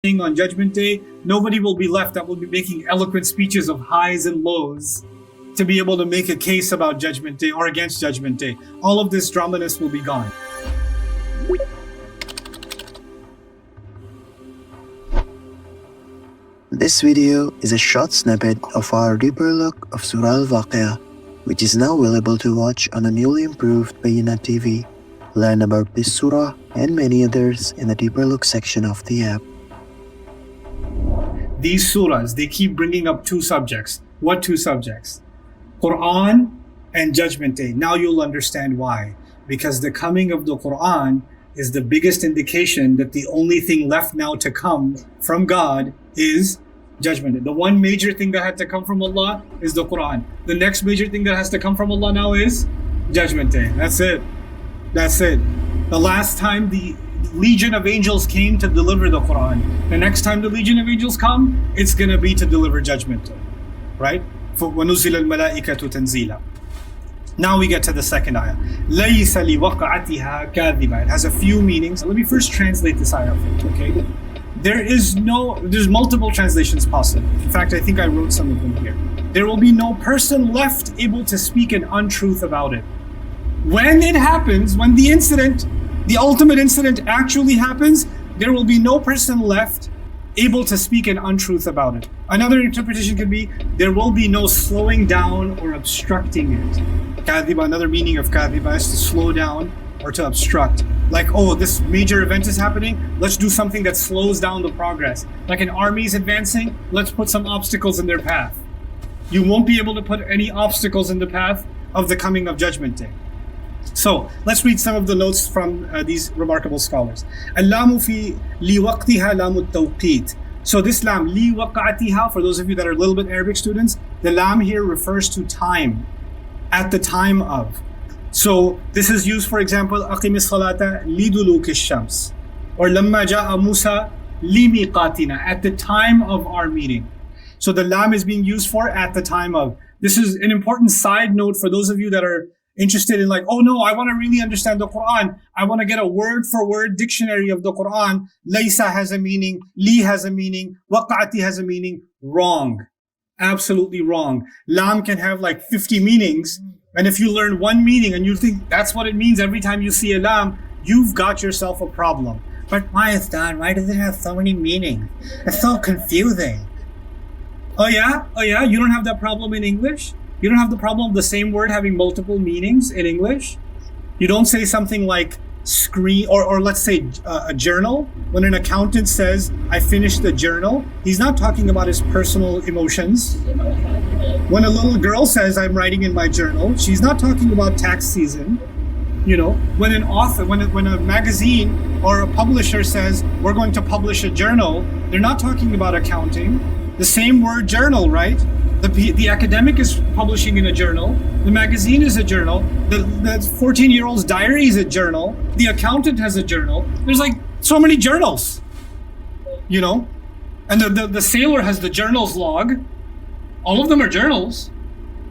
on Judgment Day, nobody will be left that will be making eloquent speeches of highs and lows to be able to make a case about Judgment Day or against Judgment Day. All of this draminess will be gone. This video is a short snippet of our deeper look of Surah Al-Waqi'ah, which is now available to watch on a newly improved Bayyinat TV. Learn about this surah and many others in the deeper look section of the app. These surahs, they keep bringing up two subjects. What two subjects? Quran and Judgment Day. Now you'll understand why. Because the coming of the Quran is the biggest indication that the only thing left now to come from God is Judgment Day. The one major thing that had to come from Allah is the Quran. The next major thing that has to come from Allah now is Judgment Day. That's it. That's it. The last time the legion of angels came to deliver the Quran, the next time the legion of angels come, it's going to be to deliver Judgment Day. Right? وَنُزِّلَ الْمَلَائِكَةُ تَنزِيلًا. Now we get to the second ayah. لَيْسَ لِوَقْعَتِهَا كَاذِبًا. It has a few meanings. Let me first translate this ayah for you, okay? There's multiple translations possible. In fact, I think I wrote some of them here. There will be no person left able to speak an untruth about it. When it happens, when the incident, the ultimate incident actually happens, there will be no person left able to speak an untruth about it. Another interpretation could be, there will be no slowing down or obstructing it. Kadhiba, another meaning of kadhiba is to slow down or to obstruct. Like, oh, this major event is happening, let's do something that slows down the progress. Like an army is advancing, let's put some obstacles in their path. You won't be able to put any obstacles in the path of the coming of Judgment Day. So, let's read some of the notes from these remarkable scholars. Al-lamu fi liwaqtiha lamu tawqit. So this lam, liwaqatiha, for those of you that are a little bit Arabic students, the lam here refers to time, at the time of. So this is used, for example, aqimis salata liduluki shams, or lamma ja'a Musa limiqatina, at the time of our meeting. So the lam is being used for at the time of. This is an important side note for those of you that are interested in, like, oh no, I want to really understand the Quran. I want to get a word for word dictionary of the Quran. Laysa has a meaning, li has a meaning, waqa'ati has a meaning. Wrong. Absolutely wrong. Lam can have like 50 meanings. And if you learn one meaning and you think that's what it means every time you see a lam, you've got yourself a problem. But why is that? Why does it have so many meanings? It's so confusing. Oh yeah? You don't have that problem in English? You don't have the problem of the same word having multiple meanings in English? You don't say something like screen, or let's say a journal. When an accountant says, I finished the journal, he's not talking about his personal emotions. When a little girl says, I'm writing in my journal, she's not talking about tax season. You know, when an author, when a magazine or a publisher says, we're going to publish a journal, they're not talking about accounting. The same word journal, right? The academic is publishing in a journal. The magazine is a journal. The 14-year-old's diary is a journal. The accountant has a journal. There's like so many journals, you know? And the sailor has the journal's log. All of them are journals.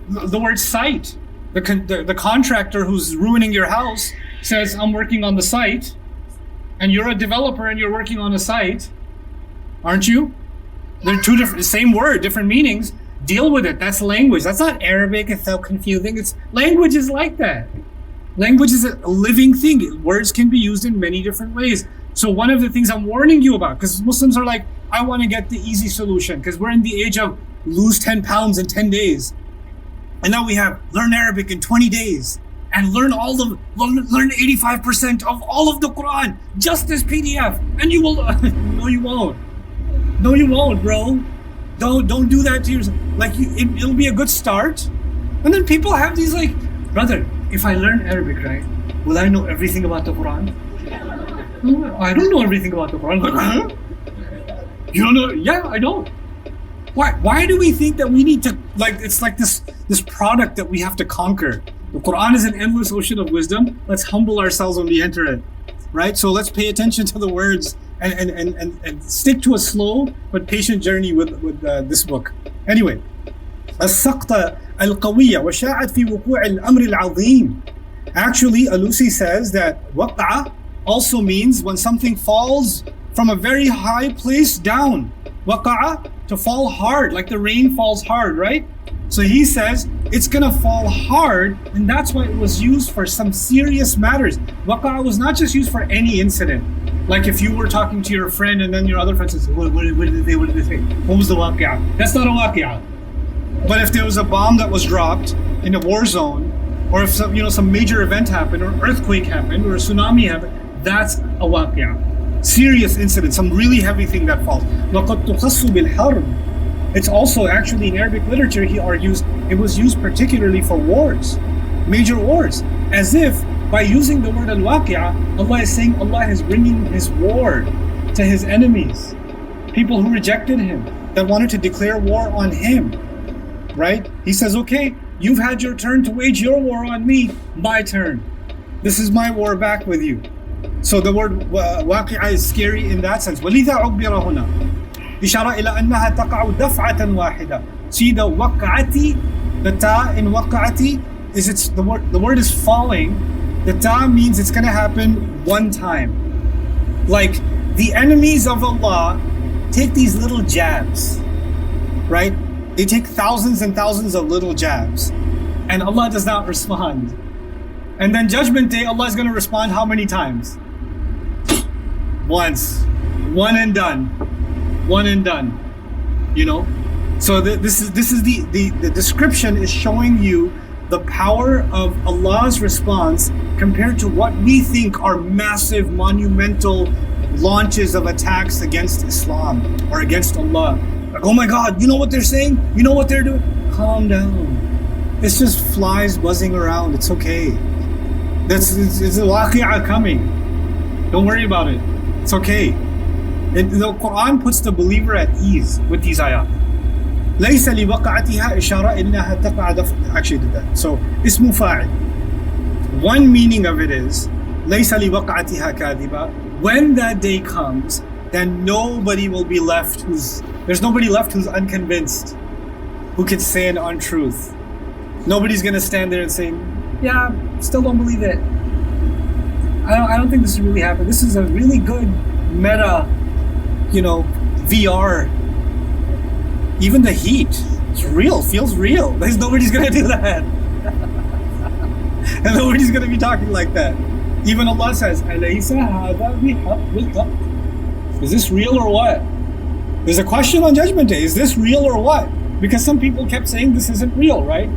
The word site. The contractor who's ruining your house says, I'm working on the site. And you're a developer and you're working on a site. Aren't you? They're two different, same word, different meanings. Deal with it. That's language. That's not Arabic. It's so confusing. Language is like that. Language is a living thing. Words can be used in many different ways. So one of the things I'm warning you about, because Muslims are like, I want to get the easy solution, because we're in the age of lose 10 pounds in 10 days. And now we have learn Arabic in 20 days and learn 85% of all of the Quran, just this PDF. And you will, no, you won't. No, you won't, bro. Don't do that to yourself. Like, it'll be a good start. And then people have these like, brother, if I learn Arabic, right, will I know everything about the Quran? I don't know everything about the Quran. Like, huh? You don't know? Yeah, I don't. Why do we think that we need to, like, it's like this product that we have to conquer? The Quran is an endless ocean of wisdom. Let's humble ourselves when we enter it, right? So let's pay attention to the words and stick to a slow but patient journey with this book. Anyway, السقطة القوية وشاعت في وقوع الأمر العظيم. Actually, Alusi says that waq'a also means when something falls from a very high place down. Waqa'a, to fall hard, like the rain falls hard, right? So he says it's gonna fall hard, and that's why it was used for some serious matters. Waqa'a was not just used for any incident. Like if you were talking to your friend and then your other friend says, what did they say? What was the waqi'ah? That's not a waqi'ah. But if there was a bomb that was dropped in a war zone, or if some major event happened, or earthquake happened, or a tsunami happened, that's a waqi'ah. Serious incident, some really heavy thing that falls. وَقَدْ تُخَصُّ بِالْحَرْبِ. It's also actually in Arabic literature, he argues, it was used particularly for wars, major wars, as if by using the word al-waqi'ah, Allah is saying Allah is bringing His war to His enemies, people who rejected Him, that wanted to declare war on Him, right? He says, okay, you've had your turn to wage your war on me, my turn. This is my war back with you. So the word waqi'ah is scary in that sense. وَلِذَا عُبِّرَ هُنَا إِشَارَ إِلَى أَنَّهَا تَقَعُ دَفْعَةً وَاحِدَةً. See the waqa'ati, the ta in waqa'ati, the word is falling. The ta means it's going to happen one time. Like the enemies of Allah take these little jabs, right? They take thousands and thousands of little jabs, and Allah does not respond. And then Judgment Day, Allah is going to respond how many times? Once. One and done. One and done. You know? So this is the description is showing you the power of Allah's response compared to what we think are massive, monumental launches of attacks against Islam or against Allah. Like, oh my God, you know what they're saying? You know what they're doing? Calm down. It's just flies buzzing around. It's okay. It's a waqi'ah coming. Don't worry about it. It's okay. The Quran puts the believer at ease with these ayat. ليس لوقعتها إشارة إنها تقع دفع. Actually did that. So اسم فاعل. One meaning of it is ليس لوقعتها كاذبة. When that day comes, then nobody will be left there's nobody left who's unconvinced, who can say an untruth. Nobody's gonna stand there and say, yeah, still don't believe it. I don't think this really happened. This is a really good meta, VR. Even the heat, it's real, feels real. Nobody's gonna do that. And nobody's gonna be talking like that. Even Allah says, is this real or what? There's a question on Judgment Day. Is this real or what? Because some people kept saying this isn't real, right?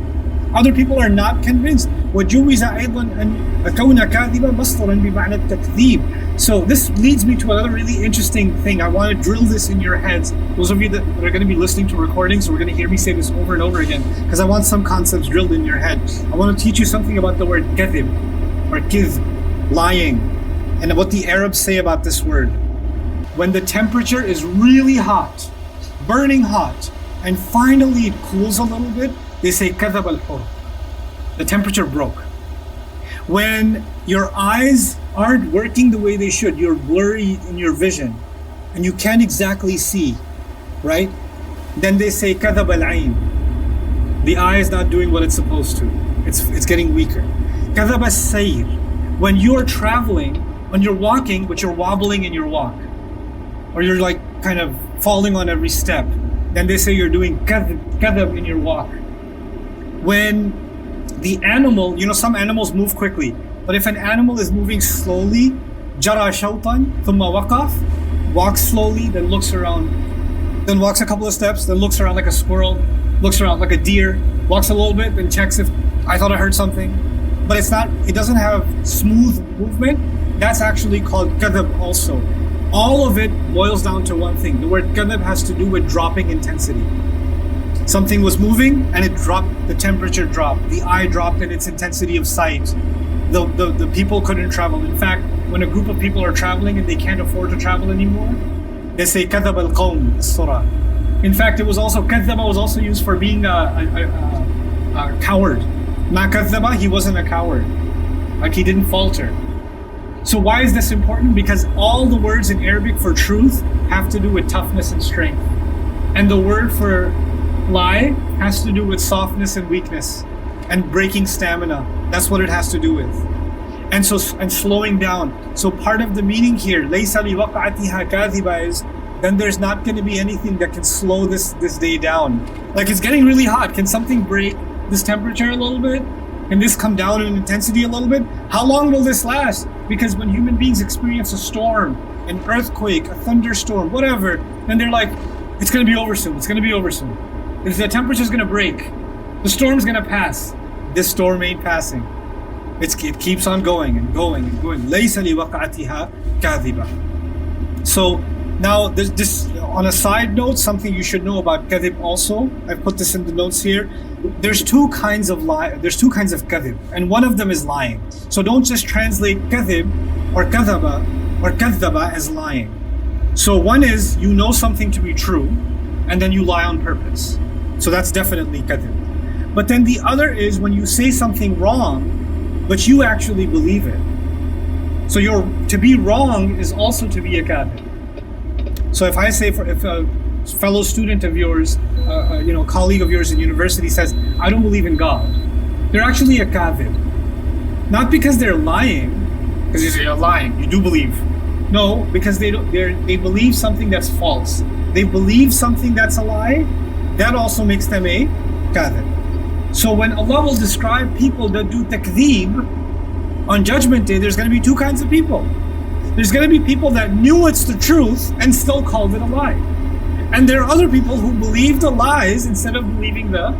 Other people are not convinced. وَجُوِّزَ أَيْضًا أَنْ أَكَوْنَ كَاذِبًا مَصْدَرًا بِمَعْنَى التَّكْذِيبِ. So this leads me to another really interesting thing. I want to drill this in your heads. Those of you that are going to be listening to recordings, we're going to hear me say this over and over again, because I want some concepts drilled in your head. I want to teach you something about the word kadhib, or kidh, lying, and what the Arabs say about this word. When the temperature is really hot, burning hot, and finally it cools a little bit, they say kadhab al-hur. The temperature broke. When your eyes aren't working the way they should, you're blurry in your vision, and you can't exactly see, right? Then they say kadhab al-ayn. The eye is not doing what it's supposed to. It's getting weaker. Kadhab al-sayr. When you're traveling, when you're walking, but you're wobbling in your walk, or you're like kind of falling on every step, then they say you're doing kadhab in your walk. When the animal, some animals move quickly, but if an animal is moving slowly, jara shawtan thumma waqaf, walks slowly, then looks around, then walks a couple of steps, then looks around like a squirrel, looks around like a deer, walks a little bit, then checks if I thought I heard something. But it doesn't have smooth movement. That's actually called kadhab also. All of it boils down to one thing. The word kadhab has to do with dropping intensity. Something was moving and it dropped, the temperature dropped, the eye dropped in its intensity of sight. The people couldn't travel. In fact, when a group of people are traveling and they can't afford to travel anymore, they say kadhab al-qawm as-surah. In fact, kadhaba was also used for being a coward. Ma kadhaba, he wasn't a coward. Like he didn't falter. So why is this important? Because all the words in Arabic for truth have to do with toughness and strength. And the word for lie has to do with softness and weakness and breaking stamina. That's what it has to do with. And slowing down. So part of the meaning here, لَيْسَ لِوَقْعَتِهَا كَاذِبًا, is then there's not going to be anything that can slow this day down. Like, it's getting really hot. Can something break this temperature a little bit? Can this come down in intensity a little bit? How long will this last? Because when human beings experience a storm, an earthquake, a thunderstorm, whatever, then they're like, it's going to be over soon. It's going to be over soon. The temperature's going to break. The storm's going to pass. This storm ain't passing. It keeps on going and going and going. لَيْسَ لِوَقْعَتِهَا كَاذِبًا. So now this on a side note, something you should know about kadhib also. I put this in the notes here. There's two kinds of There's two kinds of kadhib, and one of them is lying. So don't just translate kadhib or kadhaba or kadhaba as lying. So one is you know something to be true, and then you lie on purpose. So that's definitely kadhib. But then the other is when you say something wrong, but you actually believe it. So to be wrong is also to be a kadhib. So if I say, if a fellow student of yours, colleague of yours in university says, I don't believe in God, they're actually a kadhib. Not because they're lying, because you say you're lying, you do believe. No, because they believe something that's false. They believe something that's a lie. That also makes them a kadhib. So when Allah will describe people that do takdeeb on Judgment Day, there's going to be two kinds of people. There's going to be people that knew it's the truth and still called it a lie. And there are other people who believe the lies instead of believing the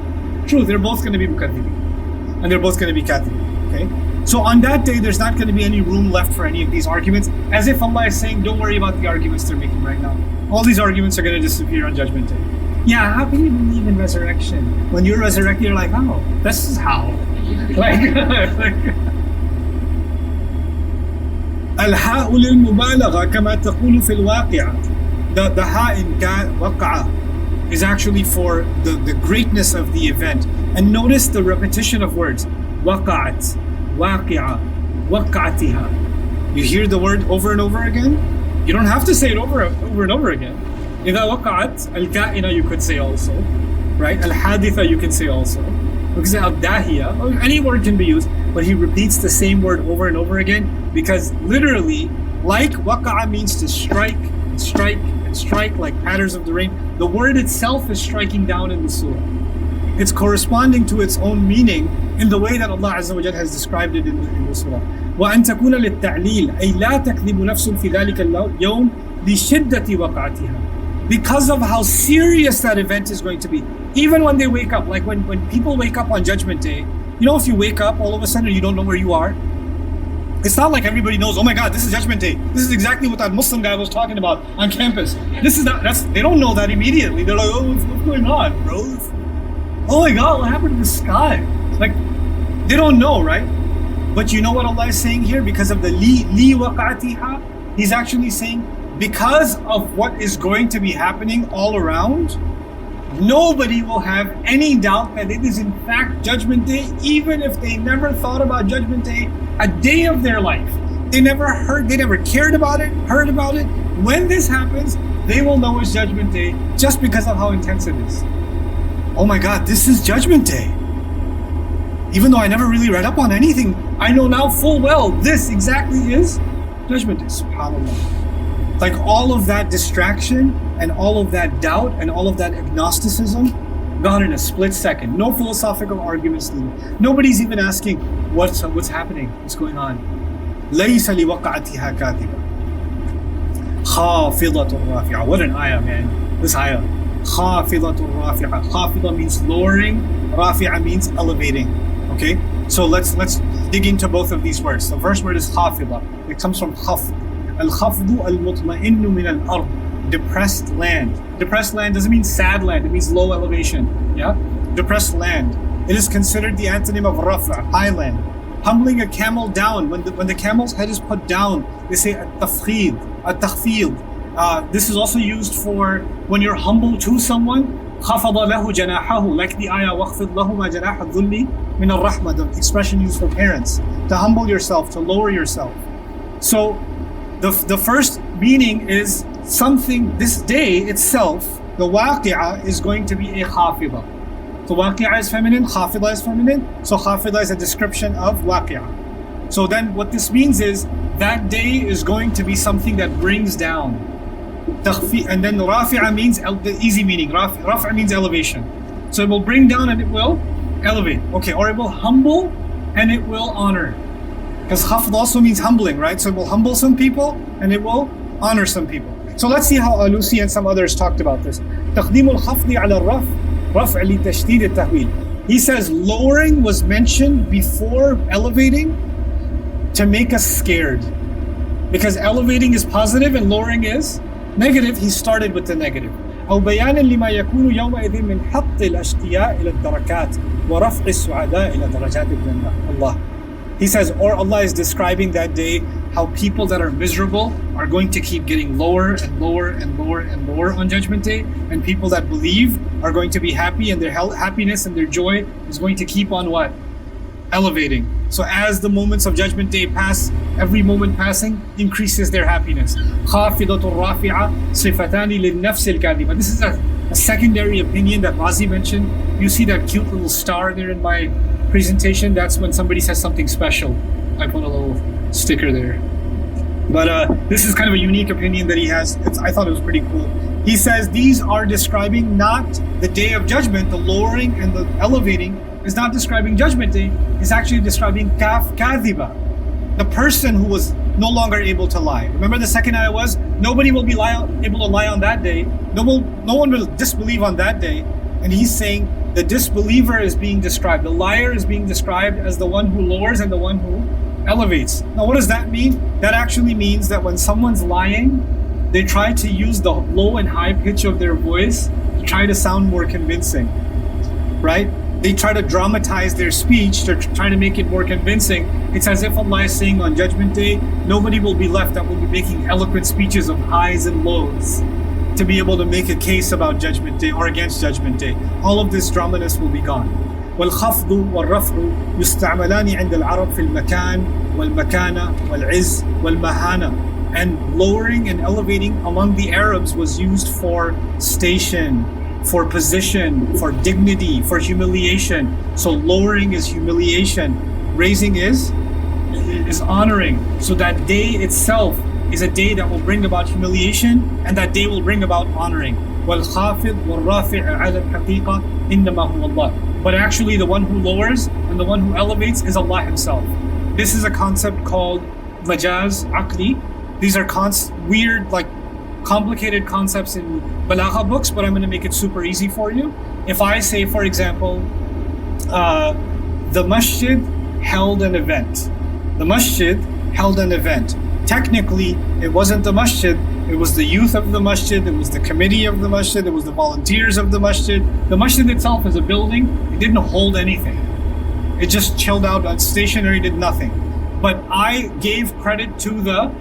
truth. They're both going to be mukaddibi. And they're both going to be kadhibi. Okay? So on that day, there's not going to be any room left for any of these arguments, as if Allah is saying, don't worry about the arguments they're making right now. All these arguments are going to disappear on Judgment Day. Yeah, how can you believe in resurrection? When you're resurrected, you're like, oh, this is how. الحاء للمبالغة كما تقول في الواقعة. The ha in وقعة is actually for the greatness of the event. And notice the repetition of words. وقعت, واقعة, وقعتها. You hear the word over and over again? You don't have to say it over and over again. إذا وقعت الكائنة you could say also, right? الحادثة you can say also. Because الداهية, any word can be used, but he repeats the same word over and over again because literally, like waqa'a means to strike and strike and strike like patterns of the rain. The word itself is striking down in the surah. It's corresponding to its own meaning in the way that Allah Azza wa Jalla has described it in the surah. وأن تكون للتعليل أي لا تكذب نفس في ذلك اليوم لشدة وقعتها. Because of how serious that event is going to be. Even when they wake up, like when people wake up on Judgment Day, if you wake up all of a sudden you don't know where you are, it's not like everybody knows, oh my God, this is Judgment Day. This is exactly what that Muslim guy was talking about on campus. They don't know that immediately. They're like, oh, what's going on, bro? Oh my God, what happened to the sky? Like, they don't know, right? But you know what Allah is saying here? Because of the li waqa'atiha, He's actually saying, because of what is going to be happening all around, nobody will have any doubt that it is in fact Judgment Day, even if they never thought about Judgment Day a day of their life. They never cared about it, heard about it. When this happens, they will know it's Judgment Day just because of how intense it is. Oh my God, this is Judgment Day. Even though I never really read up on anything, I know now full well this exactly is Judgment Day. SubhanAllah. Like all of that distraction and all of that doubt and all of that agnosticism gone in a split second. No philosophical arguments needed. Nobody's even asking what's happening, what's going on. لَيْسَ لِوَقَعَتِهَا كَاذِبًا خَافِضَةٌ رَافِعَةٌ. What an ayah, man. This ayah. خَافِضَةٌ رَافِعَةٌ. خَافِضَة means lowering. رَافِعَة means elevating. Okay? So let's dig into both of these words. The first word is خَافِضَة. It comes from خَفْض. الخفض المطمئن من الأرض. Depressed land. Depressed land doesn't mean sad land, it means low elevation. Yeah? Depressed land. It is considered the antonym of rafa, high land. Humbling a camel down. When the camel's head is put down, they say at-tafkhid, at-takhfid. This is also used for when you're humble to someone. خفض له جناحه, like the ayah وَخْفِضْ لَهُمَا جَنَاحَ الذُّلِّ مِنَ الرَّحْمَةِ, the expression used for parents. To humble yourself, to lower yourself. So the first meaning is something, this day itself, the waqi'ah is going to be a khafida. So waqi'ah is feminine, khafida is feminine. So khafida is a description of waqi'ah. So then what this means is that day is going to be something that brings down. And then rafi'a means the easy meaning. Rafa means elevation. So it will bring down and it will elevate. Okay, or it will humble and it will honor. Because khafd also means humbling, right? So it will humble some people and it will honor some people. So let's see how Alusi and some others talked about this. تقديم الخفض على الرفع رفع لتشديد التهويل. He says lowering was mentioned before elevating to make us scared. Because elevating is positive and lowering is negative, he started with the negative. أو بيانا لما يكون يومئذ من حط الأشقياء إلى الدركات ورفع السعداء إلى درجات الجنة. Allah. He says, or Allah is describing that day how people that are miserable are going to keep getting lower and lower and lower and lower on Judgment Day, and people that believe are going to be happy, and their happiness and their joy is going to keep on what? Elevating. So as the moments of Judgment Day pass, every moment passing increases their happiness. خافضة رافعة صفتان للنفس الكاذبة. This is a secondary opinion that Razi mentioned. You see that cute little star there in my presentation? That's when somebody says something special. I put a little sticker there. But this is kind of a unique opinion that he has. I thought it was pretty cool. He says these are describing not the day of judgment. The lowering and the elevating is not describing Judgment Day. It's actually describing kadhiba, the person who was no longer able to lie. Remember the second ayah was, nobody will be able to lie on that day. No one will disbelieve on that day. And he's saying the disbeliever is being described. The liar is being described as the one who lowers and the one who elevates. Now what does that mean? That actually means that when someone's lying, they try to use the low and high pitch of their voice to try to sound more convincing, right? They try to dramatize their speech to try to make it more convincing. It's as if Allah is saying on Judgment Day, nobody will be left that will be making eloquent speeches of highs and lows to be able to make a case about Judgment Day or against Judgment Day. All of this draminess will be gone. والخفض والرفع يستعملان عند العرب في المكان والمكانة والعز والمهانة. And lowering and elevating among the Arabs was used for station, for position, for dignity, for humiliation. So lowering is humiliation, raising is honoring. So that day itself is a day that will bring about humiliation, and that day will bring about honoring. وَالْخَافِض وَالرَّافِعَ عَلَى الْحَقِيقَةِ إِنَّمَا هُوَ اللَّهُ. But actually the one who lowers and the one who elevates is Allah Himself. This is a concept called majaz aqli. These are weird, complicated concepts in balagha books, but I'm going to make it super easy for you. If I say, for example, the masjid held an event. The masjid held an event. Technically, it wasn't the masjid, it was the youth of the masjid, it was the committee of the masjid, it was the volunteers of the masjid. The masjid itself is a building, it didn't hold anything. It just chilled out, stationary, did nothing. But I gave credit to the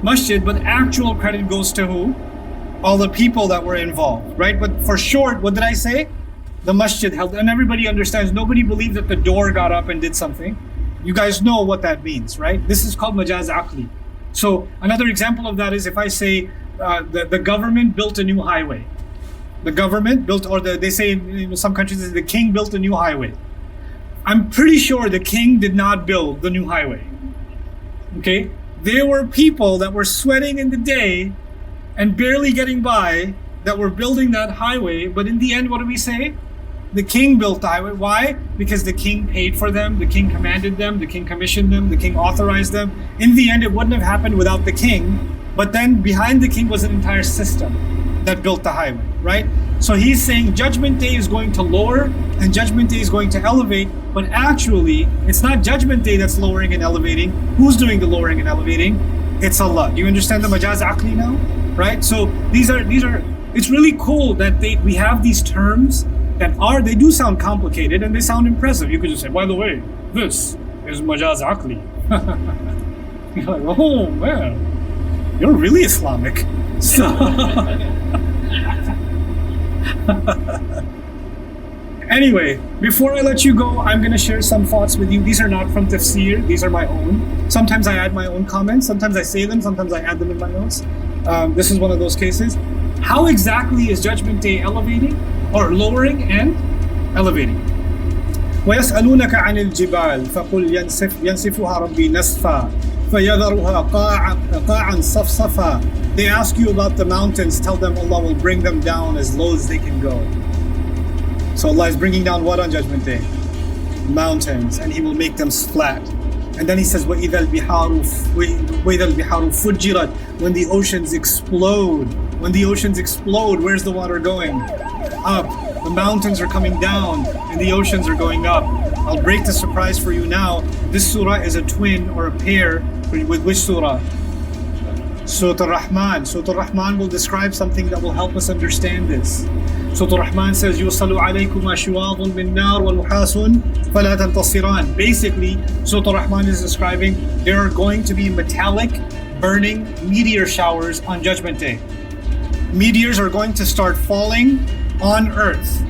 masjid, but actual credit goes to who? All the people that were involved, right? But for short, what did I say? The masjid held, and everybody understands. Nobody believed that the door got up and did something. You guys know what that means, right? This is called majaz aqli. So another example of that is if I say the government built a new highway. The government built, or they say in some countries, the king built a new highway. I'm pretty sure the king did not build the new highway. Okay? There were people that were sweating in the day and barely getting by that were building that highway, but in the end, what do we say? The king built the highway. Why? Because the king paid for them, the king commanded them, the king commissioned them, the king authorized them. In the end, it wouldn't have happened without the king, but then behind the king was an entire system that built the highway, right? So he's saying Judgment Day is going to lower and Judgment Day is going to elevate, but actually, it's not Judgment Day that's lowering and elevating. Who's doing the lowering and elevating? It's Allah. Do you understand the majaz aqli now? Right? So these are, it's really cool that we have these terms that they do sound complicated and they sound impressive. You could just say, by the way, this is majaz aqli. You're like, oh man, you're really Islamic. So anyway, before I let you go, I'm going to share some thoughts with you. These are not from tafsir, these are my own. Sometimes I add my own comments, sometimes I say them, sometimes I add them in my notes. This is one of those cases. How exactly is Judgment Day elevating or lowering and elevating? ويسألونك عن الجبال فقل ينسفها ربي نسفا فيذرها قاعا صفصفا. They ask you about the mountains, tell them Allah will bring them down as low as they can go. So Allah is bringing down what on Judgment Day? Mountains, and He will make them flat. And then He says, وَإِذَا الْبِحَارُ فُجِّرَتْ. When the oceans explode. When the oceans explode, where's the water going? Up. The mountains are coming down, and the oceans are going up. I'll break the surprise for you now. This surah is a twin or a pair with which surah? Surah Al-Rahman. Surah Al-Rahman will describe something that will help us understand this. Surah Al-Rahman says, يُوصَلُ عَلَيْكُمْ أَشْوَاظٌ مِّن نَّارٍ وَنُحَاسٌ فَلَا تَنْتَصِرَانِ. Basically, Surah Al-Rahman is describing there are going to be metallic, burning meteor showers on Judgment Day. Meteors are going to start falling on earth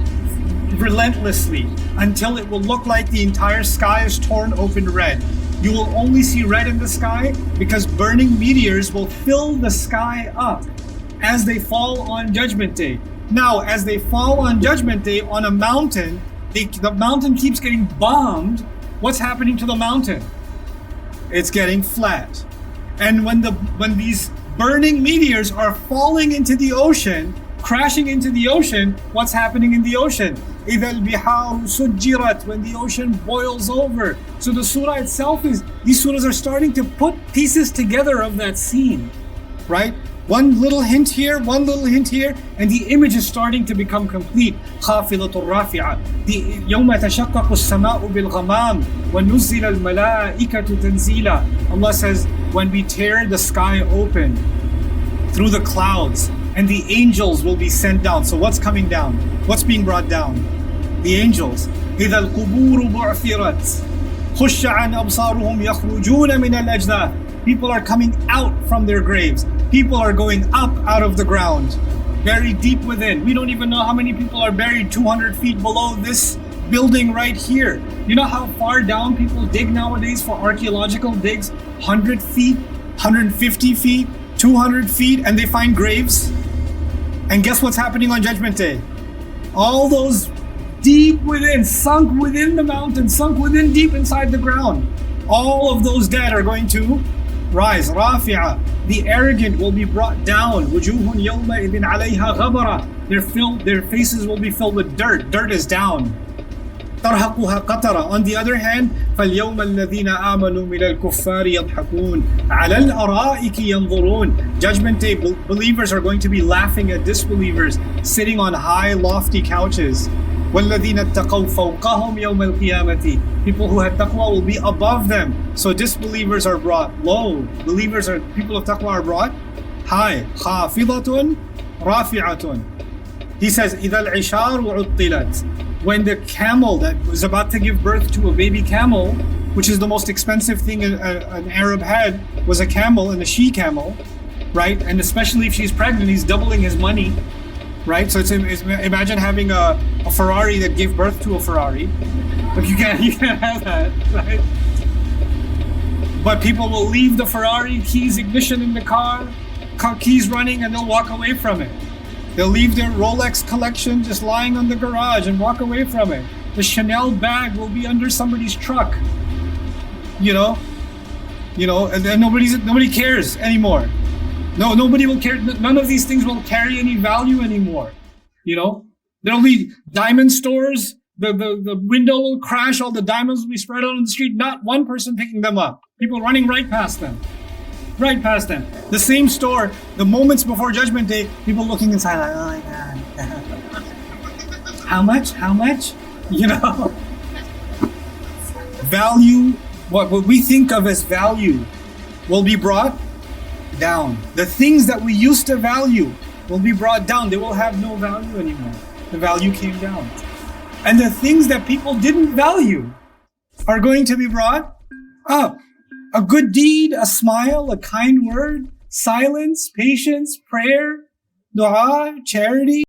relentlessly until it will look like the entire sky is torn open red. You will only see red in the sky because burning meteors will fill the sky up as they fall on Judgment Day. Now, as they fall on Judgment Day on a mountain, the mountain keeps getting bombed. What's happening to the mountain? It's getting flat. And when these burning meteors are falling into the ocean, crashing into the ocean, what's happening in the ocean? إِذَا الْبِحَارُ سُجِّرَتْ. When the ocean boils over. So the surah itself these surahs are starting to put pieces together of that scene, right? One little hint here, and the image is starting to become complete. خَافِضَةُ الرَّافِعَةُ. يَوْمَ تَشَقَّقُ السَّمَاءُ بِالْغَمَامِ وَنُزِّلَ الْمَلَائِكَةُ تَنزِيلًا. Allah says, when we tear the sky open through the clouds, and the angels will be sent down. So what's coming down? What's being brought down? The angels. إِذَا الْقُبُورُ بُعْثِرَتْ خُشَّ عَنْ أَبْصَارُهُمْ يَخْرُجُونَ مِنَ الْأَجْدَاثِ. People are coming out from their graves. People are going up out of the ground, buried deep within. We don't even know how many people are buried 200 feet below this building right here. You know how far down people dig nowadays for archaeological digs? 100 feet, 150 feet, 200 feet, and they find graves. And guess what's happening on Judgment Day? All those deep within, sunk within the mountain, sunk within deep inside the ground, all of those dead are going to rise. Rafi'a. The arrogant will be brought down. وُجُوهٌ يَوْمَئِذٍ عَلَيْهَا غَبَرَةٌ. Their faces will be filled with dirt. Dirt is down. ترهقها قترة. On the other hand, فَالْيَوْمَ الَّذِينَ آمَنُوا مِنَ الْكُفَّارِ يَضْحَكُونَ عَلَى الْأَرَائِكِ يَنْظُرُونَ. Judgment Day, believers are going to be laughing at disbelievers, sitting on high, lofty couches. وَالَّذِينَ اتَّقَوْا فَوْقَهُمْ يَوْمَ الْقِيَامَةِ. People who had taqwa will be above them. So disbelievers are brought low. People of taqwa are brought high. خَافِضَةٌ رَافِعَةٌ. He says, إِذَا الْعِشَارُ عُطِّلَتْ. When the camel that was about to give birth to a baby camel, which is the most expensive thing an Arab had, was a camel and a she-camel, right? And especially if she's pregnant, he's doubling his money, right? So it's imagine having a Ferrari that gave birth to a Ferrari. But you can't have that, right? But people will leave the Ferrari, keys, ignition in the car, keys running, and they'll walk away from it. They'll leave their Rolex collection just lying on the garage and walk away from it. The Chanel bag will be under somebody's truck. You know, and then nobody cares anymore. No, nobody will care. None of these things will carry any value anymore. You know, there'll be diamond stores. The window will crash. All the diamonds will be spread out on the street. Not one person picking them up. People running right past them. Right past them. The same store, the moments before Judgment Day, people looking inside like, oh my God. How much? You know? Value, what we think of as value will be brought down. The things that we used to value will be brought down. They will have no value anymore. The value came down. And the things that people didn't value are going to be brought up. A good deed, a smile, a kind word, silence, patience, prayer, dua, charity.